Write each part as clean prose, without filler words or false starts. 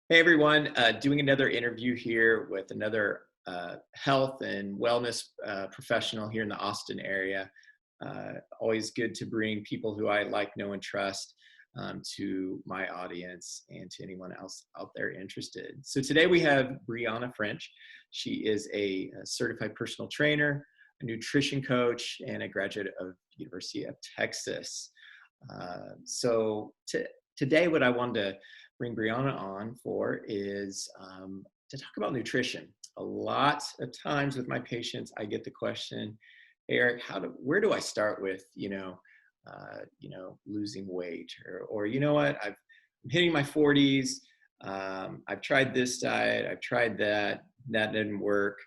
Hey everyone, doing another interview here with another health and wellness professional here in the Austin area. Always good to bring people who I like, know, and trust to my audience and to anyone else out there interested. So today we have Brianna French. She is a certified personal trainer, a nutrition coach, and a graduate of University of Texas. Today, what I wanted to bring Brianna on for is to talk about nutrition. A lot of times with my patients, I get the question, hey, Eric, where do I start with, losing weight or you know what, I'm hitting my 40s. I've tried this diet, I've tried that didn't work.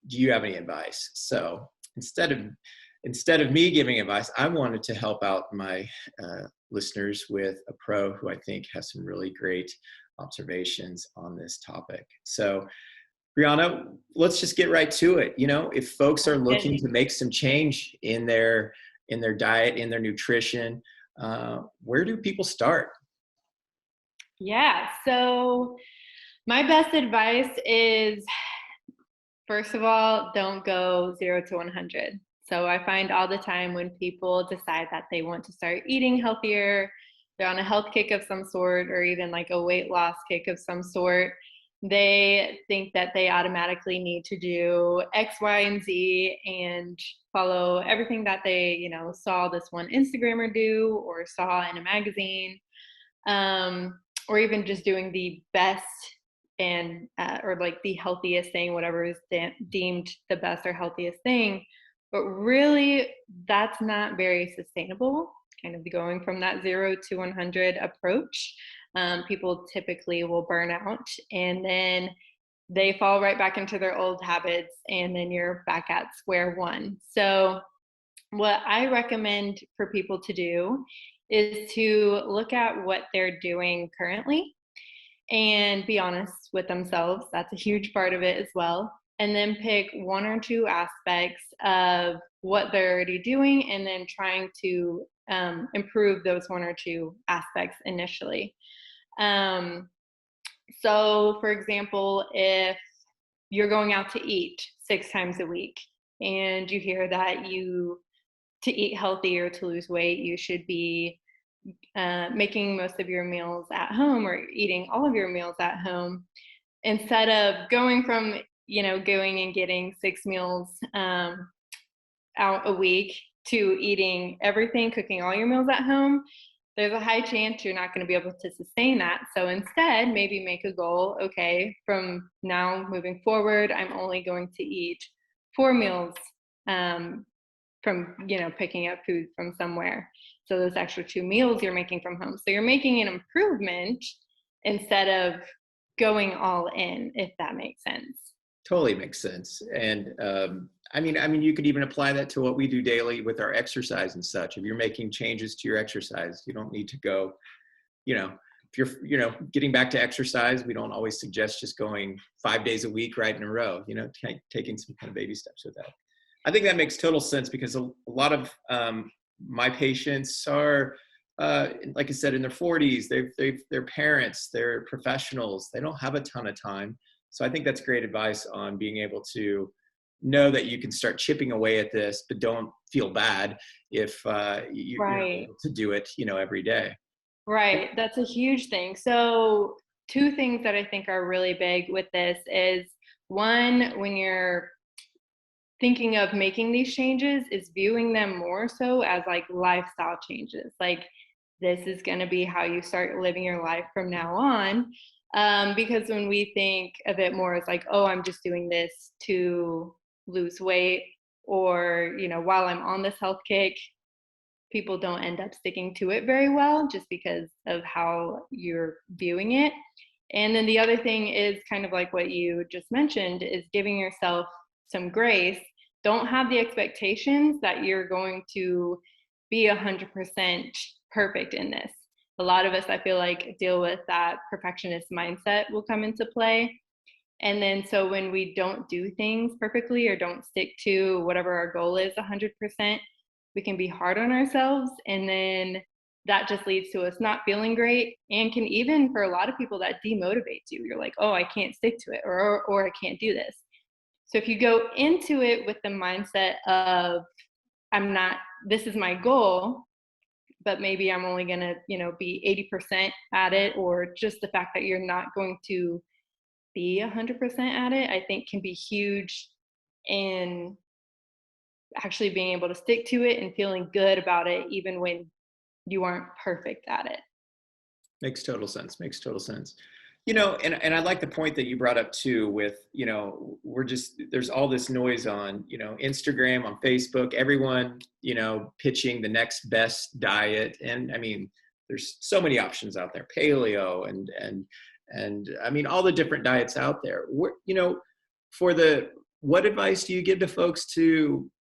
Do you have any advice? So instead of me giving advice, I wanted to help out my listeners with a pro who I think has some really great observations on this topic. So, Brianna, let's just get right to it. You know, if folks are looking to make some change in their diet, in their nutrition, where do people start? Yeah, so my best advice is, first of all, don't go 0 to 100. So I find all the time when people decide that they want to start eating healthier, they're on a health kick of some sort, or even like a weight loss kick of some sort, they think that they automatically need to do X, Y, and Z and follow everything that they, saw this one Instagrammer do or saw in a magazine, or even just doing the best and or like the healthiest thing, whatever is deemed the best or healthiest thing. But really, that's not very sustainable. Kind of going from that 0 to 100 approach, people typically will burn out, and then they fall right back into their old habits, and then you're back at square one. So what I recommend for people to do is to look at what they're doing currently and be honest with themselves. That's a huge part of it as well. And then pick one or two aspects of what they're already doing and then trying to improve those one or two aspects initially. Um, so, for example, if you're going out to eat 6 times a week and you hear that to eat healthy or to lose weight, you should be making most of your meals at home or eating all of your meals at home, instead of going from going and getting 6 meals out a week to eating everything, cooking all your meals at home. There's a high chance you're not going to be able to sustain that. So instead, maybe make a goal. Okay, from now moving forward, I'm only going to eat 4 meals from picking up food from somewhere. So those extra 2 meals you're making from home. So you're making an improvement instead of going all in, if that makes sense. Totally makes sense. And I mean, you could even apply that to what we do daily with our exercise and such. If you're making changes to your exercise, you don't need to go, if you're, getting back to exercise, we don't always suggest just going 5 days a week right in a row, taking some kind of baby steps with that. I think that makes total sense because a lot of my patients are, like I said, in their 40s, they're parents, they're professionals, they don't have a ton of time. So I think that's great advice on being able to know that you can start chipping away at this, but don't feel bad if you're not able to do it, every day. Right. That's a huge thing. So 2 things that I think are really big with this is, one, when you're thinking of making these changes, is viewing them more so as like lifestyle changes. Like, this is going to be how you start living your life from now on. Because when we think of it more as like, oh, I'm just doing this to lose weight, or, while I'm on this health kick, people don't end up sticking to it very well just because of how you're viewing it. And then the other thing is kind of like what you just mentioned, is giving yourself some grace. Don't have the expectations that you're going to be 100% perfect in this. A lot of us, I feel like, deal with that perfectionist mindset will come into play. And then so when we don't do things perfectly or don't stick to whatever our goal is 100%, we can be hard on ourselves. And then that just leads to us not feeling great, and can even, for a lot of people, that demotivates you. You're like, oh, I can't stick to it, or I can't do this. So if you go into it with the mindset of, I'm not, this is my goal, but maybe I'm only going to, be 80% at it, or just the fact that you're not going to be 100% at it, I think can be huge in actually being able to stick to it and feeling good about it, even when you aren't perfect at it. Makes total sense. Makes total sense. And I like the point that you brought up too with, there's all this noise on, Instagram, on Facebook, everyone, pitching the next best diet. And I mean, there's so many options out there, paleo and I mean, all the different diets out there. What advice do you give to folks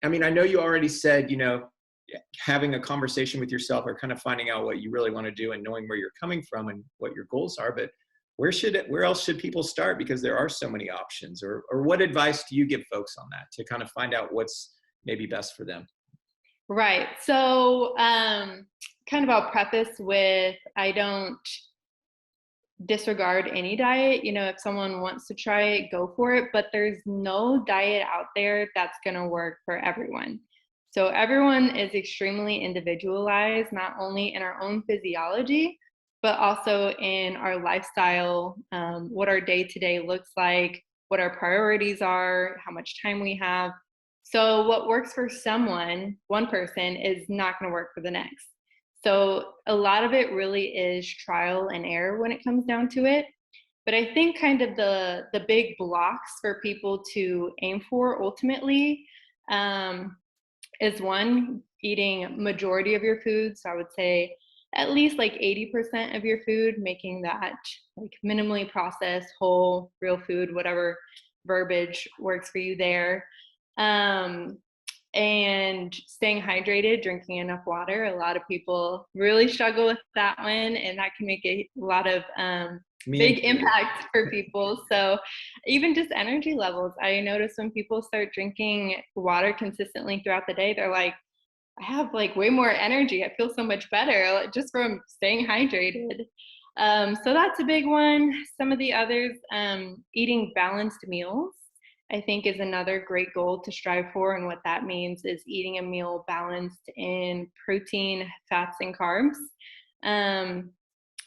I mean, I know you already said, having a conversation with yourself, or kind of finding out what you really want to do and knowing where you're coming from and what your goals are, but where else should people start? Because there are so many options, or what advice do you give folks on that to kind of find out what's maybe best for them? Right. So, kind of I'll preface with, I don't disregard any diet. If someone wants to try it, go for it, but there's no diet out there that's going to work for everyone. So everyone is extremely individualized, not only in our own physiology, but also in our lifestyle, what our day-to-day looks like, what our priorities are, how much time we have. So what works for one person, is not going to work for the next. So a lot of it really is trial and error when it comes down to it. But I think kind of the big blocks for people to aim for ultimately, is one, eating majority of your food. So I would say at least like 80% of your food, making that like minimally processed, whole, real food, whatever verbiage works for you there. And staying hydrated, drinking enough water. A lot of people really struggle with that one, and that can make a lot of big impact for people. So even just energy levels, I notice when people start drinking water consistently throughout the day, they're like, I have like way more energy. I feel so much better just from staying hydrated. So that's a big one. Some of the others, eating balanced meals, I think, is another great goal to strive for. And what that means is eating a meal balanced in protein, fats, and carbs.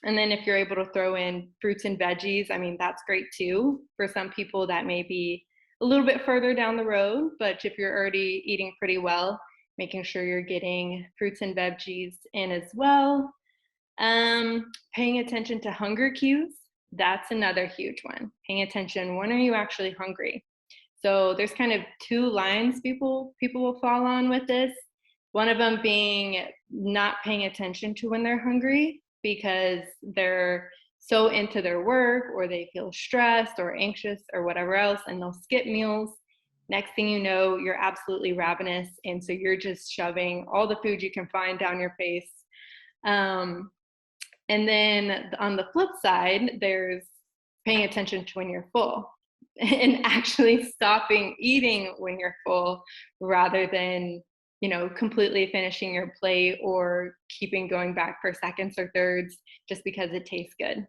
And then if you're able to throw in fruits and veggies, I mean, that's great too. For some people, that may be a little bit further down the road, but if you're already eating pretty well, making sure you're getting fruits and veggies in as well. Paying attention to hunger cues, that's another huge one. Paying attention, when are you actually hungry? So there's kind of two lines people will fall on with this. One of them being not paying attention to when they're hungry because they're so into their work, or they feel stressed or anxious or whatever else, and they'll skip meals. Next thing you know, you're absolutely ravenous, and so you're just shoving all the food you can find down your face. And then on the flip side, there's paying attention to when you're full and actually stopping eating when you're full, rather than, completely finishing your plate or keeping going back for seconds or thirds just because it tastes good.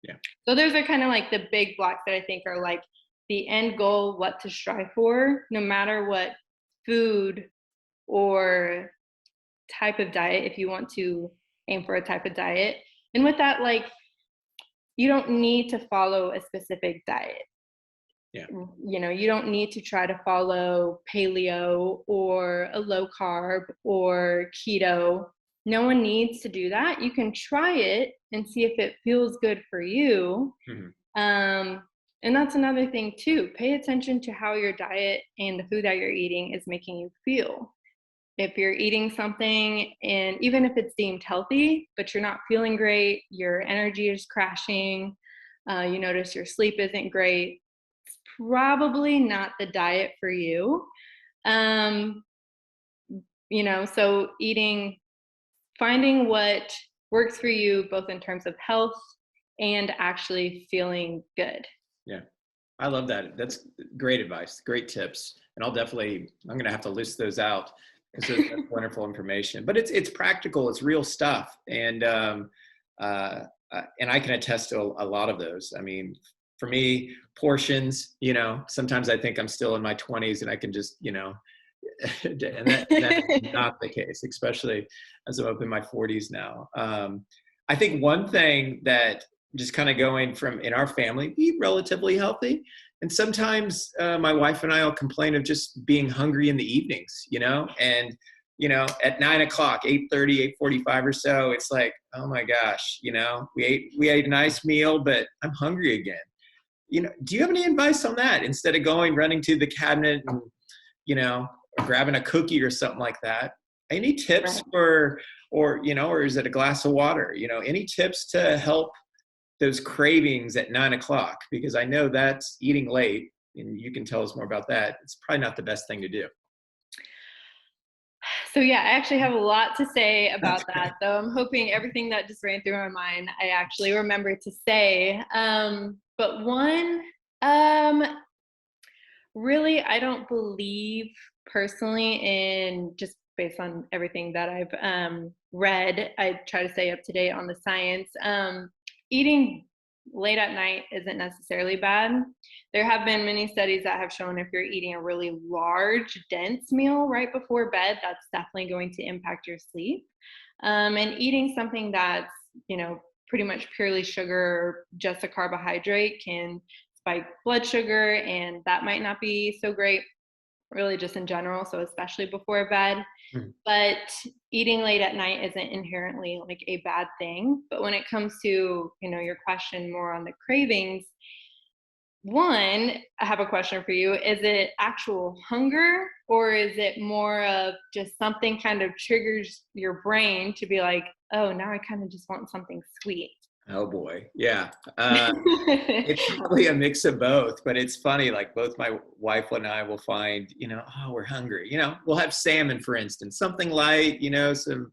Yeah. So those are kind of like the big blocks that I think are like the end goal, what to strive for, no matter what food or type of diet, if you want to aim for a type of diet. And with that, like, you don't need to follow a specific diet. Yeah. You don't need to try to follow paleo or a low carb or keto. No one needs to do that. You can try it and see if it feels good for you. Mm-hmm. And that's another thing too. Pay attention to how your diet and the food that you're eating is making you feel. If you're eating something, and even if it's deemed healthy, but you're not feeling great, your energy is crashing, you notice your sleep isn't great, it's probably not the diet for you. So finding what works for you, both in terms of health and actually feeling good. Yeah. I love that. That's great advice, great tips. And I'm going to have to list those out That's wonderful information, but it's practical. It's real stuff. And I can attest to a lot of those. I mean, for me, portions, sometimes I think I'm still in my 20s and I can just, and that's not the case, especially as I'm up in my 40s now. I think one thing that just kind of going from in our family, we eat relatively healthy. And sometimes my wife and I will complain of just being hungry in the evenings, and at 9 o'clock, 8:30, 8:45 or so, it's like, oh my gosh, we ate a nice meal, but I'm hungry again. Do you have any advice on that? Instead of running to the cabinet and, grabbing a cookie or something like that, any tips or is it a glass of water? Any tips to help those cravings at 9 o'clock? Because I know that's eating late, and you can tell us more about that. It's probably not the best thing to do. So yeah, I actually have a lot to say about Okay. that. So I'm hoping everything that just ran through my mind, I actually remember to say. But one, really, I don't believe personally in, just based on everything that I've read, I try to stay up to date on the science. Eating late at night isn't necessarily bad. There have been many studies that have shown if you're eating a really large, dense meal right before bed, that's definitely going to impact your sleep. And eating something that's, pretty much purely sugar or just a carbohydrate can spike blood sugar, and that might not be so great, really, just in general. So, especially before bed. Mhm. But eating late at night isn't inherently like a bad thing. But when it comes to, your question more on the cravings, one, I have a question for you. Is it actual hunger, or is it more of just something kind of triggers your brain to be like, oh, now I kind of just want something sweet? Oh boy. Yeah. It's probably a mix of both, but it's funny. Like both my wife and I will find, oh, we're hungry. We'll have salmon, for instance, something light, some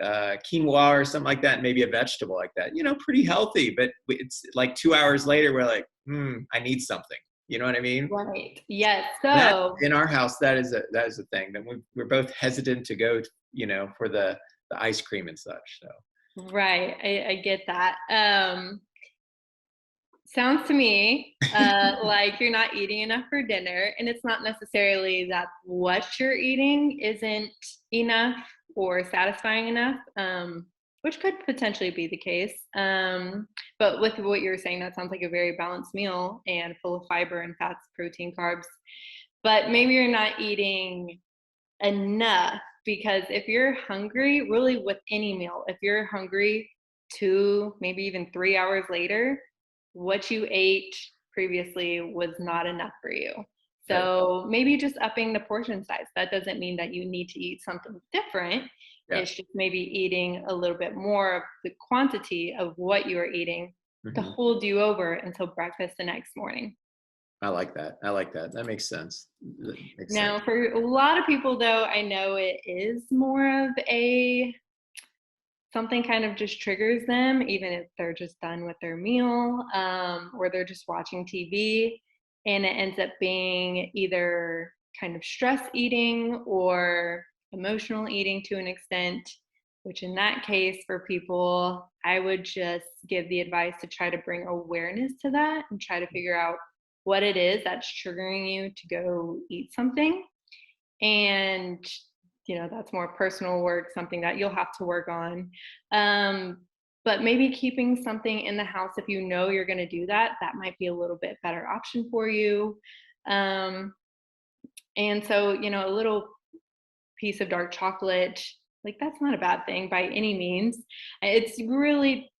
quinoa or something like that, maybe a vegetable like that, pretty healthy, but it's like 2 hours later, we're like, I need something. You know what I mean? Right. Yes. That So, in our house, that is a thing that we're both hesitant to go, for the ice cream and such. So. right. I get that. Sounds to me like you're not eating enough for dinner, and it's not necessarily that what you're eating isn't enough or satisfying enough, which could potentially be the case. But with what you're saying, that sounds like a very balanced meal and full of fiber and fats, protein, carbs. But maybe you're not eating enough, because if you're hungry, really with any meal, if you're hungry 2, maybe even 3 hours later, what you ate previously was not enough for you. Right. So maybe just upping the portion size. That doesn't mean that you need to eat something different. Yeah. It's just maybe eating a little bit more of the quantity of what you are eating to Mhm. hold you over until breakfast the next morning. I like that. That makes sense. That makes sense. Now, for a lot of people, though, I know it is more of a something kind of just triggers them, even if they're just done with their meal, or they're just watching TV, and it ends up being either kind of stress eating or emotional eating to an extent. Which, in that case, for people, I would just give the advice to try to bring awareness to that and try to figure out what it is that's triggering you to go eat something. And that's more personal work, something that you'll have to work on. um, but maybe keeping something in the house, if you're going to do that, that might be a little bit better option for you. um, and so, a little piece of dark chocolate, like, that's not a bad thing by any means. It's really,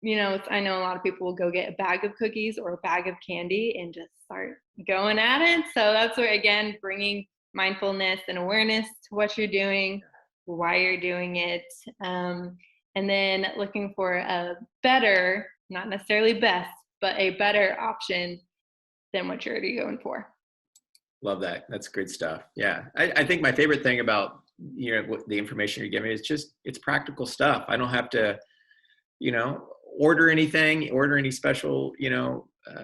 I know a lot of people will go get a bag of cookies or a bag of candy and just start going at it. So that's where, again, bringing mindfulness and awareness to what you're doing, why you're doing it, and then looking for a better, not necessarily best, but a better option than what you're already going for. Love that. That's good stuff. Yeah. I think my favorite thing about, what the information you're giving is just, it's practical stuff. I don't have to, order any special,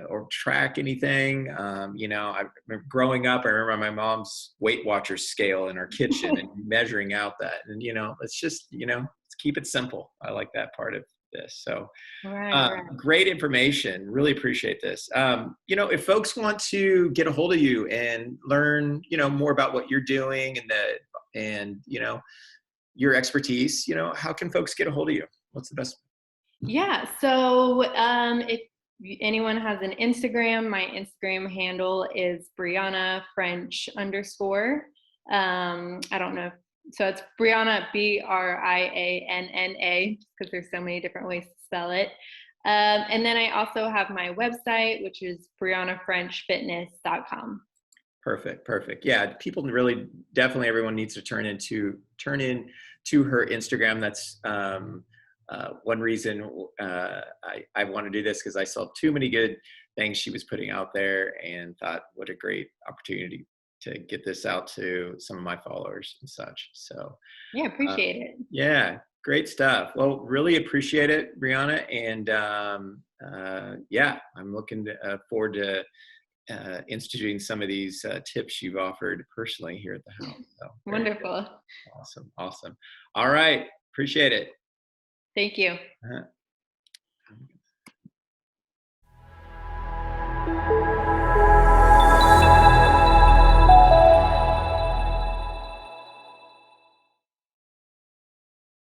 or track anything. I remember growing up, I remember my mom's Weight Watchers scale in our kitchen and measuring out that. And, let's just, let's keep it simple. I like that part of this. So Right. great information. Really appreciate this. If folks want to get a hold of you and learn, more about what you're doing and your expertise, how can folks get a hold of you? What's the best? Yeah. So if anyone has an Instagram, my Instagram handle is Brianna French _ I don't know. So it's Brianna, Brianna, because there's so many different ways to spell it. And then I also have my website, which is briannafrenchfitness.com. Perfect. Yeah, people really, definitely everyone needs to turn into her Instagram. That's one reason I want to do this, because I saw too many good things she was putting out there and thought, what a great opportunity to get this out to some of my followers and such. So yeah, appreciate it. Yeah, great stuff. Well, really appreciate it, Brianna. And I'm looking forward to instituting some of these tips you've offered personally here at the house. So Wonderful. Awesome. All right. Appreciate it. Thank you. Uh-huh.